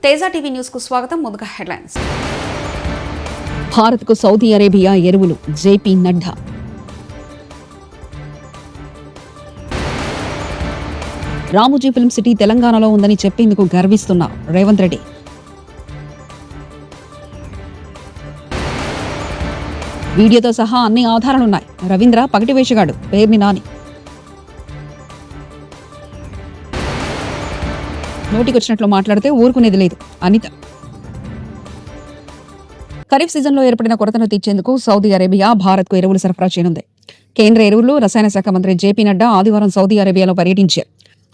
Teja TV news కు స్వాగతం. ముందుగా హెడ్లైన్స్. భారత్ కు సౌదీ అరేబియా ఎరువులు, JP Nadda. Ramoji film city తెలంగాణలో ఉందని చెప్పేందుకు గర్విస్తున్న రేవంత్ రెడ్డి. వీడియోతో సహా అన్ని ఆధారాలున్నాయి. రవీంద్ర పగటి వేషగాడు, పేర్ని నాని. నోటికొచ్చినట్లు మాట్లాడితే ఊరుకునేది లేదు అనిత. ఖరీఫ్ సీజన్లో ఏర్పడిన కొరతను తీర్చేందుకు సౌదీ అరేబియా భారత్కు ఎరువులు సరఫరా చేయనుంది. కేంద్ర ఎరువులు, రసాయన శాఖ మంత్రి జేపీ నడ్డా ఆదివారం సౌదీ అరేబియాలో పర్యటించారు.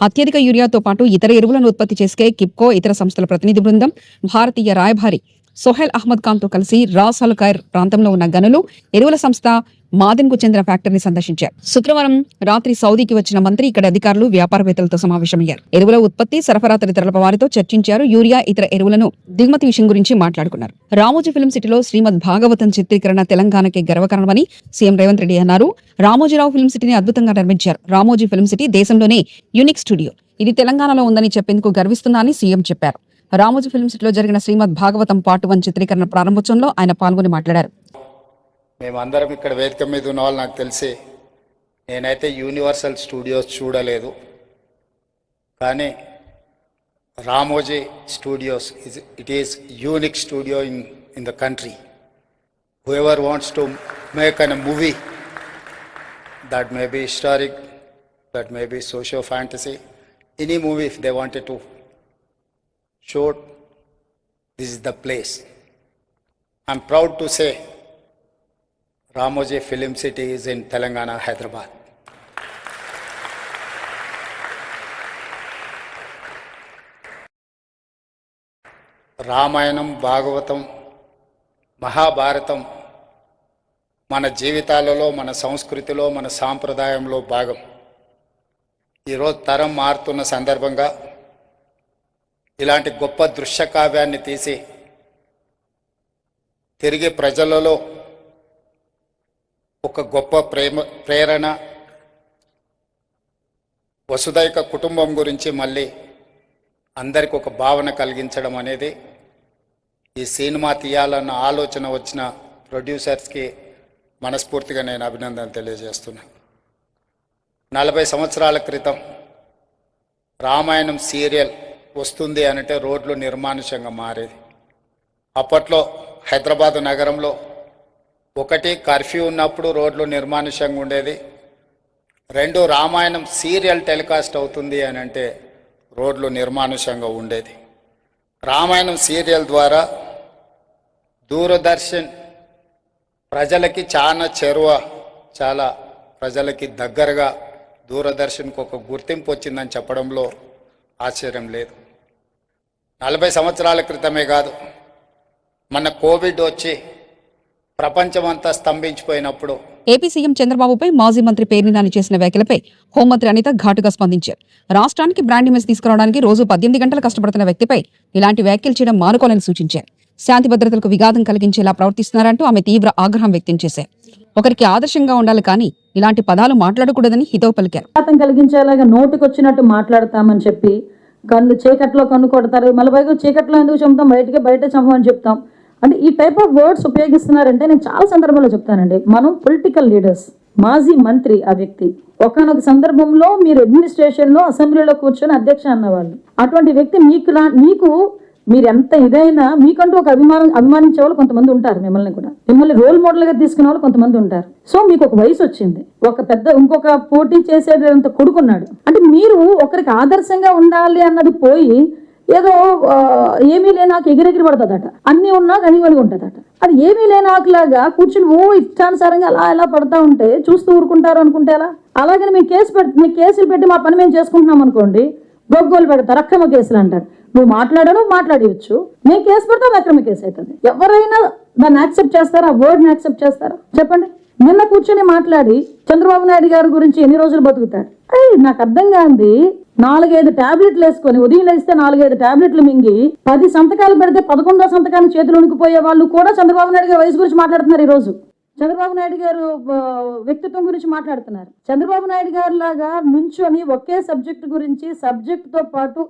అత్యధిక యూరియాతో పాటు ఇతర ఎరువులను ఉత్పత్తి చేసే కిప్కో ఇతర సంస్థల ప్రతినిధి బృందం భారతీయ రాయభారి సోహెల్ అహ్మద్ ఖాన్ తో కలిసి రాస్ అల్ ఖైర్ ప్రాంతంలో ఉన్న గనులు, ఎరువుల సంస్థ మాదెన్ కు చెందిన ఫ్యాక్టరీని సందర్శించారు. శుక్రవారం రాత్రి సౌదీకి వచ్చిన మంత్రి ఇక్కడ అధికారులు, వ్యాపారవేత్తలతో సమావేశమయ్యారు. ఎరువుల ఉత్పత్తి, సరఫరా తదితరుల వారితో చర్చించారు. యూరియా, ఇతర ఎరువులను దిగుమతి విషయం గురించి మాట్లాడుకున్నారు. రామోజీ ఫిల్మ్ సిటీలో శ్రీమద్ భాగవతం చిత్రీకరణ తెలంగాణకి గర్వకారణమని సీఎం రేవంత్ రెడ్డి అన్నారు. రామోజీరావు ఫిల్మ్ సిటీని అద్భుతంగా నిర్మించారు. రామోజీ ఫిల్మ్ సిటీ దేశంలోనే యూనిక్ స్టూడియో. ఇది తెలంగాణలో ఉందని చెప్పేందుకు గర్విస్తున్నా అని సీఎం చెప్పారు. రామోజీ ఫిల్మ్ సిటీలో జరిగిన శ్రీమద్ భాగవతం పార్ట్ 1 చిత్రీకరణ ప్రారంభోత్సవంలో ఆయన పాల్గొని మాట్లాడారు. మేమందరం ఇక్కడ వేదిక మీద ఉన్న వాళ్ళు నాకు తెలిసి, నేనైతే యూనివర్సల్ స్టూడియోస్ చూడలేదు, కానీ Ramoji studios it is unique studio in the country. Whoever wants to make an movie that may be historic, that may be socio fantasy, any movie if they wanted to show, this is the place. I'm proud to say Ramoji Film City is in Telangana, Hyderabad. Ramayanam, Bhagavatam, Mahabharatam మన జీవితాలలో, మన సంస్కృతిలో, మన సాంప్రదాయంలో భాగం. ఈరోజు తరం మారుతున్న సందర్భంగా ఇలాంటి గొప్ప దృశ్య కావ్యాన్ని తీసి తిరిగి ప్రజలలో ఒక గొప్ప ప్రేరణ, వసుదైక కుటుంబం గురించి మళ్ళీ అందరికి ఒక భావన కలిగించడం అనేది ఈ సినిమా తీయాలన్న ఆలోచన వచ్చిన ప్రొడ్యూసర్స్కి మనస్ఫూర్తిగా నేను అభినందనలు తెలియజేస్తున్నాను. 40 సంవత్సరాల క్రితం రామాయణం సీరియల్ వస్తుంది అంటే రోడ్లు నిర్మానుష్యంగా మారేది. అప్పట్లో హైదరాబాదు నగరంలో ఒకటి కర్ఫ్యూ ఉన్నప్పుడు రోడ్లు నిర్మానుష్యంగా ఉండేది, 2 రామాయణం సీరియల్ టెలికాస్ట్ అవుతుంది అని అంటే రోడ్లు నిర్మానుష్యంగా ఉండేది. రామాయణం సీరియల్ ద్వారా దూరదర్శన్ ప్రజలకి చాలా చేరువ, చాలా ప్రజలకి దగ్గరగా దూరదర్శన్కు ఒక గుర్తింపు వచ్చిందని చెప్పడంలో ఆశ్చర్యం లేదు. 40 సంవత్సరాల క్రితమే కాదు, మన కోవిడ్ వచ్చి ప్రపంచమంతా స్తంభించిపోయినప్పుడు ఏపీ సీఎం చంద్రబాబుపై మాజీ మంత్రి పేర్ని నాని చేసిన వ్యాఖ్యలపై హోంమంత్రి అనిత ఘాటుగా స్పందించారు. రాష్ట్రానికి బ్రాండ్ ఇమేజ్ తీసుకురావడానికి రోజు 18 గంటలు కష్టపడుతున్న వ్యక్తిపై ఇలాంటి వ్యాఖ్యలు చేయడం మానుకోవాలని సూచించారు. శాంతి భద్రతలకు విఘాతం కలిగించేలా ప్రవర్తిస్తున్నారంటూ ఆమె తీవ్ర ఆగ్రహం వ్యక్తం చేశారు. ఒకరికి ఆదర్శంగా ఉండాలి కానీ ఇలాంటి పదాలు మాట్లాడకూడదని హితవు పలికారు. కలిగించేలాగా నోటికొచ్చినట్టు మాట్లాడతామని చెప్పి కళ్ళు చీకట్లో కన్ను కొడతారు, మళ్ళీ పైగా చీకట్లో ఎందుకు చంపుతాం, బయట చంపమని చెప్తాం అంటే ఈ టైప్ ఆఫ్ వర్డ్స్ ఉపయోగిస్తున్నారంటే నేను చాలా సందర్భాల్లో చెప్తానండి. మనం పొలిటికల్ లీడర్స్, మాజీ మంత్రి ఆ వ్యక్తి ఒకనొక సందర్భంలో మీరు అడ్మినిస్ట్రేషన్లో అసెంబ్లీలో కూర్చొని అధ్యక్ష అన్నవాళ్ళు. అటువంటి వ్యక్తి మీకు మీరు ఎంత ఇదైనా మీకంటూ ఒక అభిమానించే వాళ్ళు కొంతమంది ఉంటారు, మిమ్మల్ని రోల్ మోడల్ గా తీసుకునే వాళ్ళు కొంతమంది ఉంటారు. సో మీకు ఒక వయసు వచ్చింది, ఇంకొక పోటీ చేసేంత కొడుకున్నాడు అంటే మీరు ఒకరికి ఆదర్శంగా ఉండాలి అన్నది పోయి ఏదో ఏమీ లేని ఆకు ఎగిరెగిరి పడుతుందట, అన్ని ఉన్నా కనివని ఉంటుందట. అది ఏమీ లేని ఆకులాగా కూర్చుని ఇష్టానుసారంగా అలా ఎలా పడతా ఉంటే చూస్తూ ఊరుకుంటారు అనుకుంటే ఎలా? అలాగని మీకు కేసులు పెట్టి మా పని మేము చేసుకుంటున్నాం అనుకోండి, గొగ్గోలు పెడతారు, అక్రమ కేసులు అంటారు. నువ్వు మాట్లాడవచ్చు, నేను కేసు పెడతా, అక్రమ కేసు అవుతుంది. ఎవరైనా దాన్ని యాక్సెప్ట్ చేస్తారా? ఆ వర్డ్ని యాక్సెప్ట్ చేస్తారా? చెప్పండి. నిన్న కూర్చొని మాట్లాడి చంద్రబాబు నాయుడు గారి గురించి ఎన్ని రోజులు బతుకుతాడు? నాకు అర్థం కాంది. 4-5 టాబ్లెట్లు వేసుకొని ఉదయం లేస్తే 4-5 టాబ్లెట్లు మింగి 10 సంతకాలు పెడితే 11వ సంతకాన్ని చేతులు ఉనికిపోయే వాళ్ళు కూడా చంద్రబాబు నాయుడు గారి వయసు గురించి మాట్లాడుతున్నారు. ఈ రోజు చంద్రబాబు నాయుడు గారు వ్యక్తిత్వం గురించి మాట్లాడుతున్నారు. చంద్రబాబు నాయుడు గారు లాగా నుంచొని ఒకే సబ్జెక్ట్ గురించి సబ్జెక్టుతో పాటు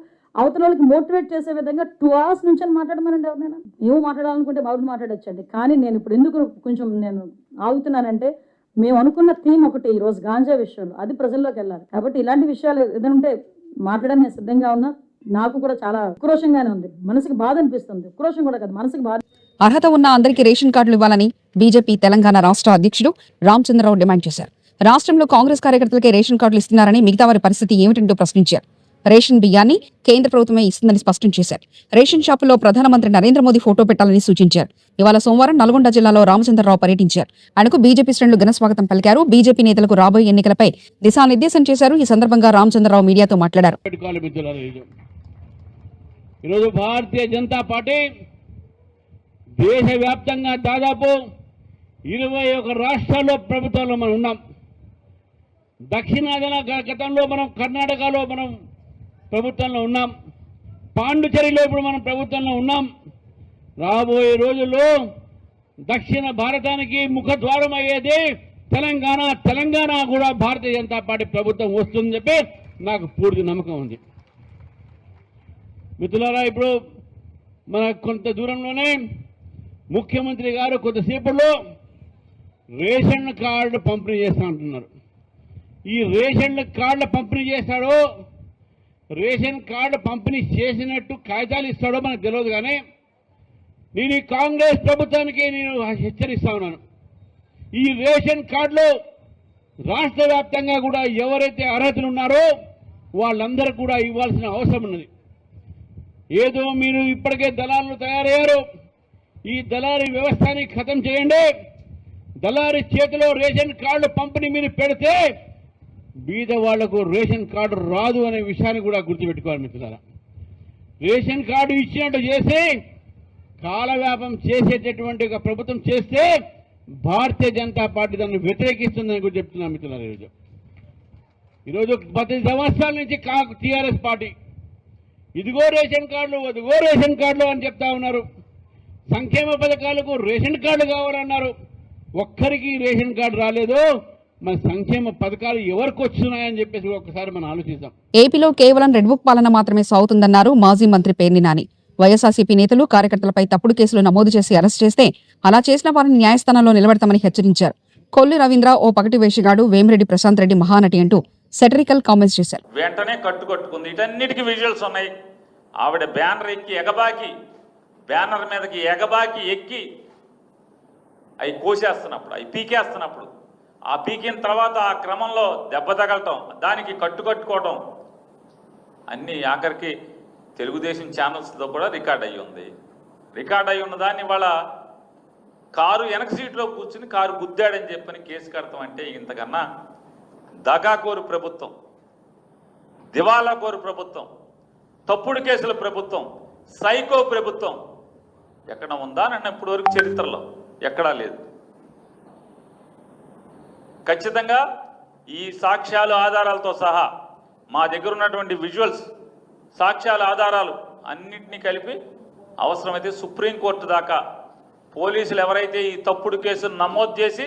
అవతల వాళ్ళకి మోటివేట్ చేసే విధంగా 2 hours నుంచి అని మాట్లాడమనండి ఎవరినైనా. ఏమో మాట్లాడాలనుకుంటే బాబు మాట్లాడొచ్చండి. కానీ నేను ఇప్పుడు ఎందుకు కొంచెం నేను ఆగుతున్నానంటే, మేము అనుకున్న థీమ్ ఒకటి ఈరోజు గాంజా విషయంలో, అది ప్రజల్లోకి వెళ్ళాలి. కాబట్టి ఇలాంటి విషయాలు ఏదైనా ఉంటే మాట్లాడడానికి నేను సిద్ధంగా ఉన్నా. నాకు కూడా చాలా ఉక్రోషంగానే ఉంది, మనసుకి బాధ అనిపిస్తుంది. ఉక్రోషం కూడా కాదు, మనసుకి బాధ. అర్హత ఉన్న అందరికీ రేషన్ కార్డులు ఇవ్వాలని బీజేపీ తెలంగాణ రాష్ట్ర అధ్యక్షుడు రామచంద్రరావు డిమాండ్ చేశారు. రాష్ట్రంలో కాంగ్రెస్ కార్యకర్తలకే రేషన్ కార్డులు ఇస్తున్నారని మిగతా వారి పరిస్థితి ఏమిటంటూ ప్రశ్నించారు. రేషన్ బియ్యాన్ని కేంద్ర ప్రభుత్వమే ఇస్తుందని స్పష్టం చేశారు. రేషన్ షాపుల్లో ప్రధానమంత్రి నరేంద్ర మోదీ ఫోటో పెట్టాలని సూచించారు. ఇవాళ సోమవారం నల్గొండ జిల్లాలో రామచంద్రరావు పర్యటించారు. ఆయనకు బీజేపీ శ్రేణులు ఘనస్వాగతం పలికారు. బీజేపీ నేతలకు రాబోయే ఎన్నికలపై దిశానిర్దేశం చేశారు. ఈ సందర్భంగా రామచంద్రరావు మీడియాతో మాట్లాడారు. ఈరోజు భారతీయ జనతా పార్టీ దేశవ్యాప్తంగా దాదాపు 21 రాష్ట్రాల్లో ప్రభుత్వంలో మనం ఉన్నాం. దక్షిణాదిన గతంలో మనం కర్ణాటకలో మనం ప్రభుత్వంలో ఉన్నాం. పాండుచేరిలో ఇప్పుడు మనం ప్రభుత్వంలో ఉన్నాం. రాబోయే రోజుల్లో దక్షిణ భారతానికి ముఖద్వారం అయ్యేది తెలంగాణ. తెలంగాణ కూడా భారతీయ జనతా పార్టీ ప్రభుత్వం వస్తుందని చెప్పి నాకు పూర్తి నమ్మకం ఉంది. మిత్రులారా, ఇప్పుడు మన కొంత దూరంలోనే ముఖ్యమంత్రి గారు కొద్దిసేపట్లో రేషన్ కార్డు పంపిణీ చేస్తా అంటున్నారు. ఈ రేషన్ కార్డుల పంపిణీ చేస్తాడో, రేషన్ కార్డు పంపిణీ చేసినట్టు కాగితాలు ఇస్తాడో మనకు తెలియదు. కానీ నేను ఈ కాంగ్రెస్ ప్రభుత్వానికి నేను హెచ్చరిస్తా ఉన్నాను, ఈ రేషన్ కార్డులో రాష్ట్ర వ్యాప్తంగా కూడా ఎవరైతే అర్హతలు ఉన్నారో వాళ్ళందరూ కూడా ఇవ్వాల్సిన అవసరం ఉన్నది. ఏదో మీరు ఇప్పటికే దళారులు తయారయ్యారు, ఈ దళారీ వ్యవస్థని ఖతం చేయండి. దళారీ చేతిలో రేషన్ కార్డు పంపిణీ మీరు పెడితే బీద వాళ్లకు రేషన్ కార్డు రాదు అనే విషయాన్ని కూడా గుర్తుపెట్టుకోవాలి మిత్రులారా. రేషన్ కార్డు ఇచ్చినట్టు చేసి కాలవ్యాపం చేసేటటువంటి ఒక ప్రభుత్వం చేస్తే భారతీయ జనతా పార్టీ దాన్ని వ్యతిరేకిస్తుందని కూడా చెప్తున్నాను మిత్రులారా. ఈరోజు 10 సంవత్సరాల నుంచి టీఆర్ఎస్ పార్టీ ఇదిగో రేషన్ కార్డులు, అదిగో రేషన్ కార్డులు అని చెప్తా ఉన్నారు. సంక్షేమ పథకాలకు రేషన్ కార్డు కావాలన్నారు. ఒక్కరికి రేషన్ కార్డు రాలేదు. మన సంక్షేమ పథకాలు ఎవరికి వస్తున్నాయని చెప్పేసి ఒక్కసారి మనం ఆలోచిద్దాం. ఏపీలో కేవలం రెడ్ బుక్ పాలన మాత్రమే సాగుతుందన్నారు మాజీ మంత్రి పేర్ని నాని. వైఎస్ఆర్సీపీ నేతలు కార్యకర్తలపై తప్పుడు కేసులు నమోదు చేసి అరెస్ట్ చేస్తే అలా చేసిన వారిని న్యాయస్థానంలో నిలబెడతామని హెచ్చరించారు. కొల్లి రవీంద్ర ఓ పగటి వేషగాడు, వేమిరెడ్డి ప్రశాంత్ రెడ్డి మహానటి అంటూ సెటరికల్ కామెంట్స్ చేశారు. వెంటనే కట్టుకుంది. ఇటన్నిటికీ విజువల్స్ ఉన్నాయి. ఆవిడ బ్యానర్ ఎక్కి ఎగబాకి, బ్యానర్ మీదకి ఎగబాకి ఎక్కి అవి కోసేస్తున్నప్పుడు, అవి పీకేస్తున్నప్పుడు, ఆ పీకిన తర్వాత ఆ క్రమంలో దెబ్బ తగలటం, దానికి కట్టుకోవటం అన్నీ ఆఖరికి తెలుగుదేశం ఛానల్స్తో కూడా రికార్డ్ అయ్యి ఉంది. రికార్డ్ అయ్యి ఉన్న దాన్ని వాళ్ళ కారు వెనక సీట్లో కూర్చుని కారు గుద్దాడని చెప్పని కేసు కడతాం అంటే ఇంతకన్నా దగాకోరు ప్రభుత్వం, దివాలా కోరు ప్రభుత్వం, తప్పుడు కేసుల ప్రభుత్వం, సైకో ప్రభుత్వం ఎక్కడ ఉందా నన్ను ఇప్పటి వరకు చరిత్రలో ఎక్కడా లేదు. ఖచ్చితంగా ఈ సాక్ష్యాలు ఆధారాలతో సహా మా దగ్గర ఉన్నటువంటి విజువల్స్, సాక్ష్యాల ఆధారాలు అన్నింటినీ కలిపి అవసరమైతే సుప్రీంకోర్టు దాకా పోలీసులు ఎవరైతే ఈ తప్పుడు కేసును నమోదు చేసి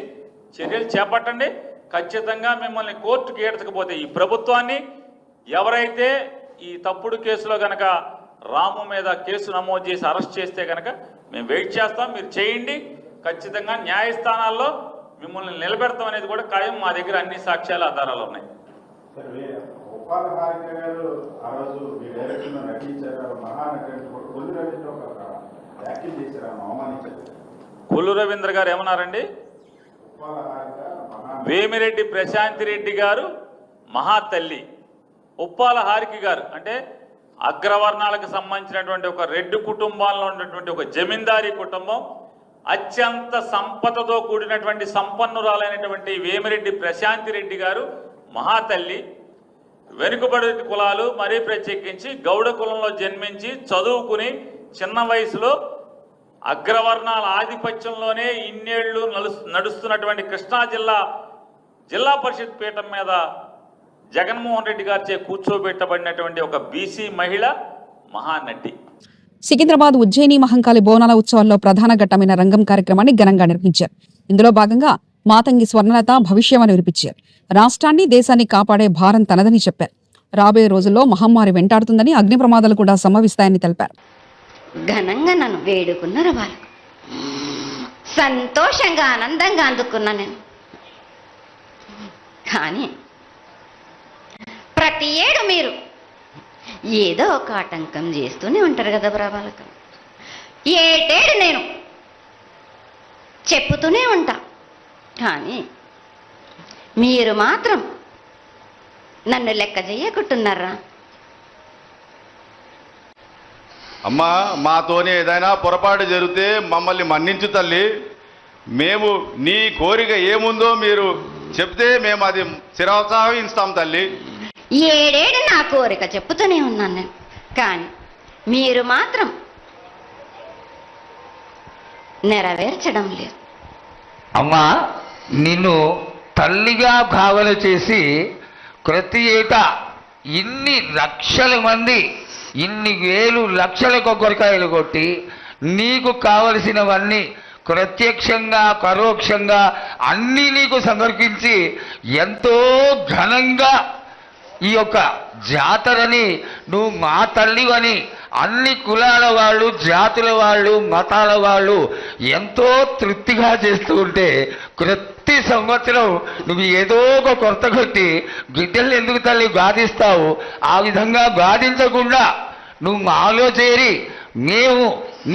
చర్యలు చేపట్టండి. ఖచ్చితంగా మిమ్మల్ని కోర్టుకి ఏడ్చకపోతే ఈ ప్రభుత్వాన్ని ఎవరైతే ఈ తప్పుడు కేసులో కనుక రాము మీద కేసు నమోదు చేసి అరెస్ట్ చేస్తే కనుక మేము వెయిట్ చేస్తాం. మీరు చేయండి. ఖచ్చితంగా న్యాయస్థానాల్లో మిమ్మల్ని నిలబెడతాం అనేది కూడా ఖాయం. మా దగ్గర అన్ని సాక్ష్యాల ఆధారాలు ఉన్నాయి. కొల్లు రవీంద్ర గారు ఏమన్నారండి? వేమిరెడ్డి ప్రశాంత్ రెడ్డి గారు మహాతల్లి, ఉప్పాల హారిక గారు అంటే అగ్రవర్ణాలకు సంబంధించినటువంటి ఒక రెడ్డి కుటుంబాల్లో ఉన్నటువంటి ఒక జమీందారీ కుటుంబం, అత్యంత సంపదతో కూడినటువంటి సంపన్నురాలైనటువంటి వేమిరెడ్డి ప్రశాంత్ రెడ్డి గారు మహాతల్లి. వెనుకబడి కులాలు మరీ ప్రత్యేకించి గౌడ కులంలో జన్మించి చదువుకుని చిన్న వయసులో అగ్రవర్ణాల ఆధిపత్యంలోనే ఇన్నేళ్లు నడుస్తున్నటువంటి కృష్ణా జిల్లా పరిషత్ పీఠం మీద జగన్మోహన్ రెడ్డి గారిచే కూర్చోబెట్టబడినటువంటి ఒక బీసీ మహిళ మహానటి. సికింద్రాబాద్ ఉజ్జయిని మహంకాళి బోనాల ఉత్సవాల్లో ప్రధాన ఘట్టమైన రంగం కార్యక్రమాన్ని ఘనంగా నిర్వహించారు. ఇందులో భాగంగా మాతంగి స్వర్ణలత భవిష్యవాణి వినిపించారు. రాష్ట్రాన్ని, దేశాన్ని కాపాడే భారం తనదని చెప్పారు. రాబోయే రోజుల్లో మహమ్మారి వెంటాడుతుందని, అగ్ని ప్రమాదాలు కూడా సంభవిస్తాయని తెలిపారు. ఘనంగా నన్ను వేడుకున్నారు వాళ్ళు, సంతోషంగా ఆనందంగా అందుకున్నా నేను. కానీ ప్రతి ఏడు మీరు ఏదో ఒక ఆటంకం చేస్తూనే ఉంటారు కదా బాలక. ఏటేడు నేను చెప్పుతూనే ఉంటా, కానీ మీరు మాత్రం నన్ను లెక్క చేయకుంటున్నారా? అమ్మా, మాతోనే ఏదైనా పొరపాటు జరిగితే మమ్మల్ని మన్నించు తల్లి. మేము నీ కోరిక ఏముందో మీరు చెప్తే మేము అది శిరోత్సాహిస్తాం తల్లి. ఏడేడు నా కోరిక చెప్పుతూనే ఉన్నాను నేను, కానీ మీరు మాత్రం నెరవేర్చడం లేదు. అమ్మా, నిన్ను తల్లిగా భావన చేసి ప్రతి ఏటా ఇన్ని లక్షల మంది, ఇన్ని వేలు లక్షల కొబ్బరికాయలు కొట్టి నీకు కావలసినవన్నీ ప్రత్యక్షంగా పరోక్షంగా అన్నీ నీకు సమర్పించి ఎంతో ఘనంగా ఈ యొక్క జాతరని నువ్వు మా తల్లివని అన్ని కులాల వాళ్ళు, జాతుల వాళ్ళు, మతాల వాళ్ళు ఎంతో తృప్తిగా చేస్తూ ఉంటే ప్రతి సంవత్సరం నువ్వు ఏదో ఒక కొరత కొట్టి గిడ్డలు ఎందుకు తల్లి బాధిస్తావు? ఆ విధంగా బాధించకుండా నువ్వు మాలో చేరి మేము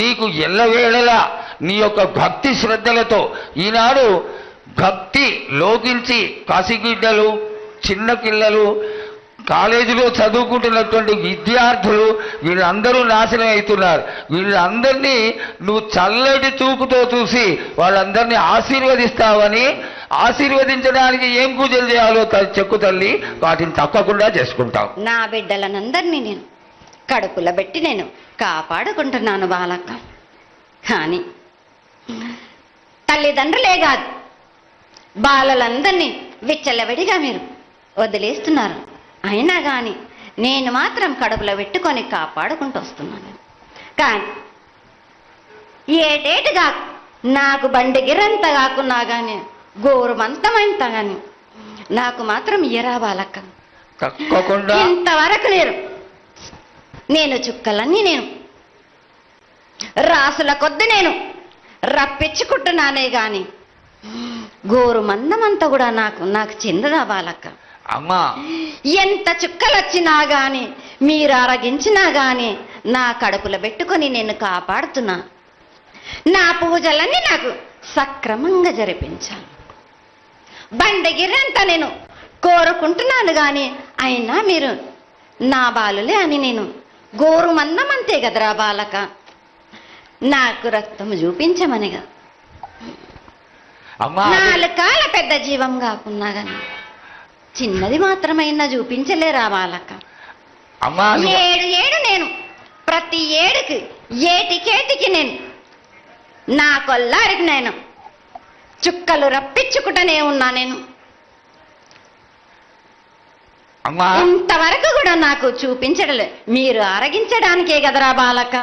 నీకు ఎల్లవేళలా నీ యొక్క భక్తి శ్రద్ధలతో ఈనాడు భక్తి లోకించి కాశీగిడ్డలు, చిన్న పిల్లలు, కాలేజీలో చదువుకుంటున్నటువంటి విద్యార్థులు వీళ్ళందరూ నాశనం అవుతున్నారు. వీళ్ళందరినీ నువ్వు చల్లటి చూపుతో చూసి వాళ్ళందరినీ ఆశీర్వదిస్తావని, ఆశీర్వదించడానికి ఏం పూజలు చేయాలో చెక్కు తల్లి, వాటిని తప్పకుండా చేసుకుంటాం. నా బిడ్డలనందరినీ నేను కడుపులో పెట్టి నేను కాపాడుకుంటున్నాను బాలక్క. కానీ తల్లిదండ్రులే కాదు, బాలలందరినీ విచ్చలవిడిగా మీరు వదిలేస్తున్నారు. అయినా కానీ నేను మాత్రం కడుపులో పెట్టుకొని కాపాడుకుంటూ వస్తున్నాను. కానీ ఏటేటుగా నాకు బండి గిరంత కాకున్నా కానీ గోరుమంతమంత కానీ నాకు మాత్రం ఇయ్యరా బాలక్క. తప్పకుండా ఇంతవరకు నేను చుక్కలన్నీ నేను రాసుల కొద్ది నేను రప్పించుకుంటున్నానే గాని గోరు మందమంతా కూడా నాకు చెందదా బాలక్క. అమ్మా, ఎంత చుక్కలు వచ్చినా గాని మీరు అరగించినా గాని నా కడుపులో పెట్టుకొని నేను కాపాడుతున్నా. నా పూజలన్నీ నాకు సక్రమంగా జరిపించాలి. బండగిరంతా నేను కోరుకుంటున్నాను గాని అయినా మీరు నా బాలులే అని నేను గోరు మందమంతే కదరా బాలక. నాకు రక్తం చూపించమనిగా అమ్మా, 4 కాళ్ళ పెద్ద జీవం కాకున్నా గాని చిన్నది మాత్రమైనా చూపించలేరా బాలక. అమ్మా, ఏడు నేను ప్రతి ఏడుకి ఏటికేటికి నేను నా కొల్లారికి నేను చుక్కలు రప్పించుకుంటూనే ఉన్నా. నేను అమ్మా, ఇంతవరకు కూడా నాకు చూపించడలే, మీరు ఆరగించడానికే కదరా బాలక.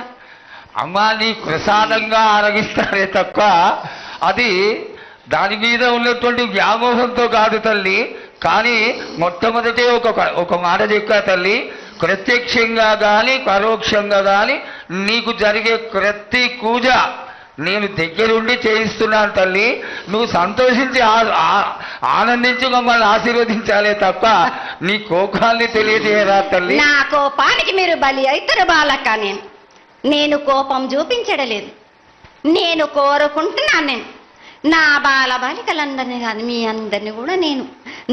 అమ్మా, నీ ప్రసాదంగా ఆరగిస్తారే తప్ప అది దాని మీద ఉన్నటువంటి వ్యామోహంతో కాదు తల్లి. కానీ మొట్టమొదటే ఒక మాట చెప్పా తల్లి, ప్రత్యక్షంగా కానీ పరోక్షంగా కానీ నీకు జరిగే ప్రతి పూజ నేను దగ్గరుండి చేయిస్తున్నాను తల్లి. నువ్వు సంతోషించి ఆనందించి మమ్మల్ని ఆశీర్వదించాలే తప్ప నీ కోపాన్ని తెలియజేయరా తల్లి. నా కోపానికి మీరు బలి అవుతారు బాలక్క. నేను కోపం చూపించడలేదు, నేను కోరుకుంటున్నాను. నేను నా బాల బాలికలందరినీ కాదు మీ అందరినీ కూడా నేను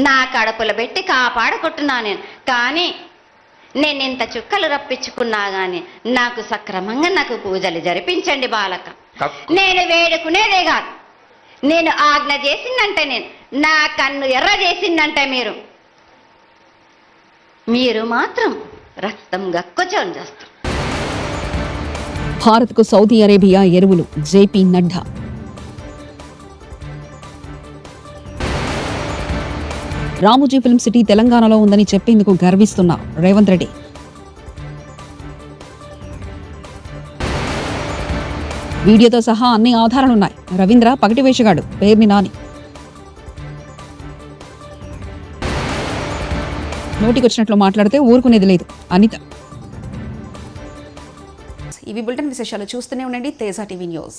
నా కడుపులో పెట్టి కాపాడుకుంటున్నాను. నేను కానీ నేను ఇంత చుక్కలు రప్పించుకున్నా కానీ నాకు సక్రమంగా నాకు పూజలు జరిపించండి బాలక. నేను వేడుకునేదే కాదు, నేను ఆజ్ఞ చేసిందంటే నేను నా కన్ను ఎర్ర చేసిందంటే మీరు మాత్రం రక్తం గక్కుచోని చేస్తారు. భారత్కు సౌదీ అరేబియా ఎరువులు, JP Nadda. Ramoji film city తెలంగాణలో ఉందని చెప్పేందుకు గర్విస్తున్న రేవంత్ రెడ్డి. వీడియోతో సహా అన్ని ఆధారాలున్నాయి. రవీంద్ర పగటి వేషగాడు, పేర్ని నాని. నోటికొచ్చినట్లు మాట్లాడితే ఊరుకునేది లేదు. అనిత. ఇవి బులెటిన్ విశేషాలు. చూస్తూనే ఉండండి తేజ టీవీ న్యూస్.